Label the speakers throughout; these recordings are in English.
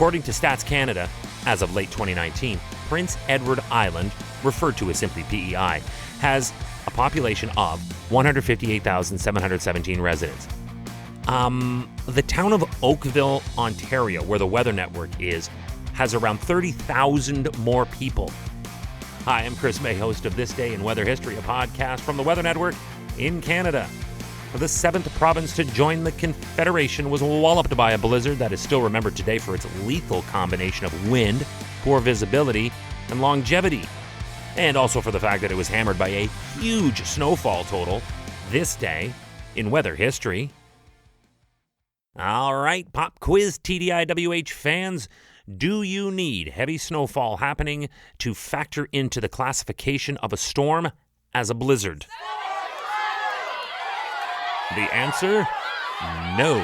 Speaker 1: According to Stats Canada, as of late 2019, Prince Edward Island, referred to as simply P.E.I, has a population of 158,717 residents. The town of Oakville, Ontario, where the Weather Network is, has around 30,000 more people. Hi, I'm Chris May, host of This Day in Weather History, a podcast from the Weather Network in Canada. The seventh province to join the Confederation was walloped by a blizzard that is still remembered today for its lethal combination of wind, poor visibility, and longevity. And also for the fact that it was hammered by a huge snowfall total this day in weather history. All right, pop quiz TDIWH fans. Do you need heavy snowfall happening to factor into the classification of a storm as a blizzard? The answer? No.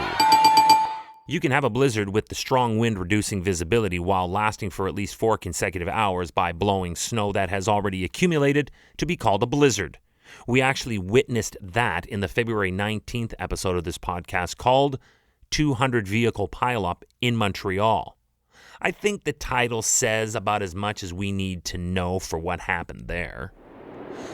Speaker 1: You can have a blizzard with the strong wind reducing visibility while lasting for at least 4 consecutive hours by blowing snow that has already accumulated to be called a blizzard. We actually witnessed that in the February 19th episode of this podcast called 200 Vehicle Pileup in Montreal. I think the title says about as much as we need to know for what happened there.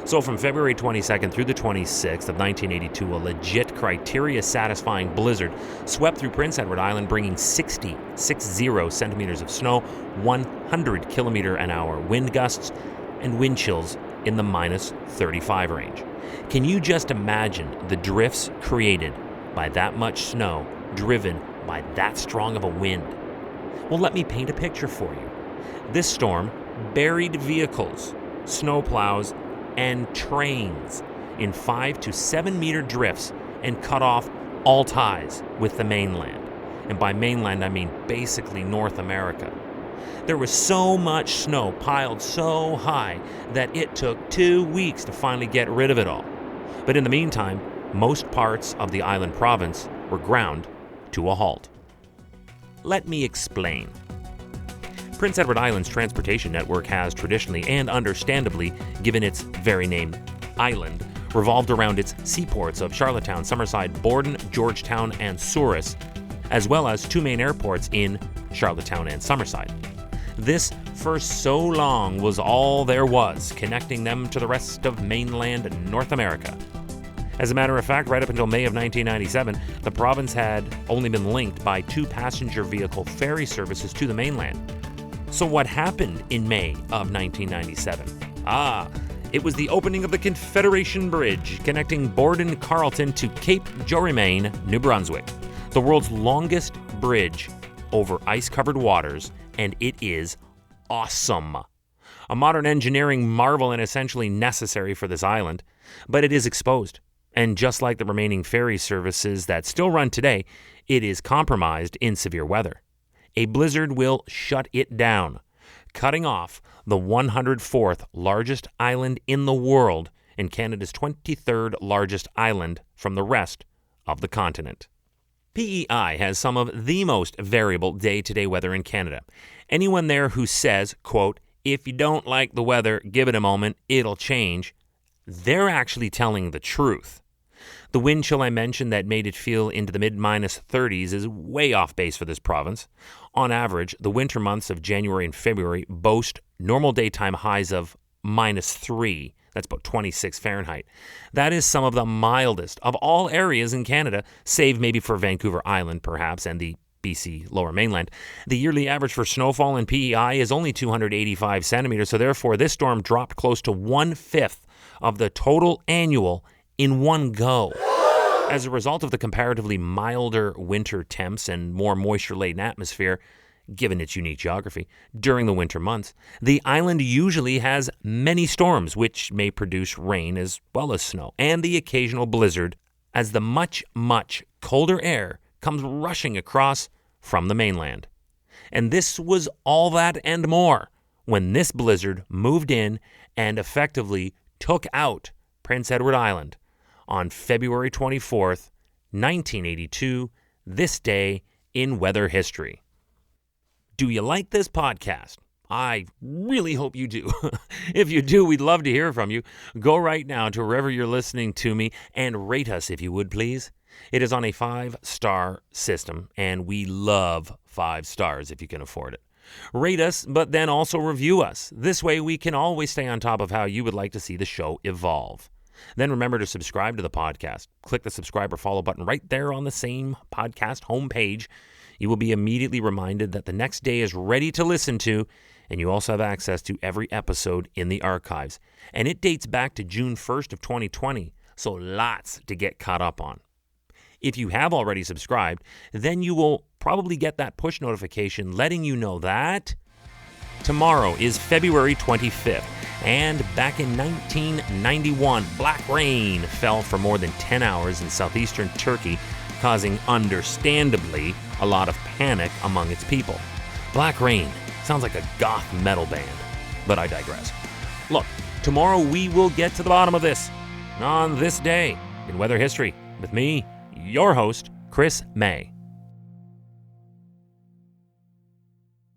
Speaker 1: So from February 22nd through the 26th of 1982, a legit criteria-satisfying blizzard swept through Prince Edward Island, bringing 60 centimeters of snow, 100 kilometer-an-hour wind gusts, and wind chills in the minus 35 range. Can you just imagine the drifts created by that much snow, driven by that strong of a wind? Well, let me paint a picture for you. This storm buried vehicles, snowplows, and trains in 5 to 7 meter drifts and cut off all ties with the mainland. And by mainland, I mean basically North America. There was so much snow piled so high that it took 2 weeks to finally get rid of it all. But in the meantime, most parts of the island province were ground to a halt. Let me explain. Prince Edward Island's transportation network has traditionally and understandably, given its very name, island, revolved around its seaports of Charlottetown, Summerside, Borden, Georgetown, and Souris, as well as 2 main airports in Charlottetown and Summerside. This, for so long, was all there was, connecting them to the rest of mainland North America. As a matter of fact, right up until May of 1997, the province had only been linked by 2 passenger vehicle ferry services to the mainland. So what happened in May of 1997? It was the opening of the Confederation Bridge connecting Borden-Carleton to Cape Jorimane, New Brunswick, the world's longest bridge over ice-covered waters, and it is awesome. A modern engineering marvel and essentially necessary for this island, but it is exposed. And just like the remaining ferry services that still run today, it is compromised in severe weather. A blizzard will shut it down, cutting off the 104th largest island in the world and Canada's 23rd largest island from the rest of the continent. P.E.I. has some of the most variable day-to-day weather in Canada. Anyone there who says, quote, "If you don't like the weather, give it a moment, it'll change," they're actually telling the truth. The wind chill I mentioned that made it feel into the mid-minus 30s is way off base for this province. On average, the winter months of January and February boast normal daytime highs of -3. That's about 26 Fahrenheit. That is some of the mildest of all areas in Canada, save maybe for Vancouver Island, perhaps, and the BC Lower Mainland. The yearly average for snowfall in PEI is only 285 centimeters, so therefore this storm dropped close to 1/5 of the total annual in one go. As a result of the comparatively milder winter temps and more moisture-laden atmosphere, given its unique geography, during the winter months, the island usually has many storms, which may produce rain as well as snow, and the occasional blizzard, as the much, much colder air comes rushing across from the mainland. And this was all that and more when this blizzard moved in and effectively took out Prince Edward Island on February 24th, 1982, this day in weather history. Do you like this podcast? I really hope you do. If you do, we'd love to hear from you. Go right now to wherever you're listening to me and rate us if you would, please. It is on a 5-star system, and we love 5 stars if you can afford it. Rate us, but then also review us. This way we can always stay on top of how you would like to see the show evolve. Then remember to subscribe to the podcast. Click the subscribe or follow button right there on the same podcast homepage. You will be immediately reminded that the next day is ready to listen to, and you also have access to every episode in the archives. And it dates back to June 1st of 2020, so lots to get caught up on. If you have already subscribed, then you will probably get that push notification letting you know that tomorrow is February 25th, and back in 1991, black rain fell for more than 10 hours in southeastern Turkey, causing, understandably, a lot of panic among its people. Black Rain sounds like a goth metal band, but I digress. Look, tomorrow we will get to the bottom of this on this day in weather history with me, your host, Chris May.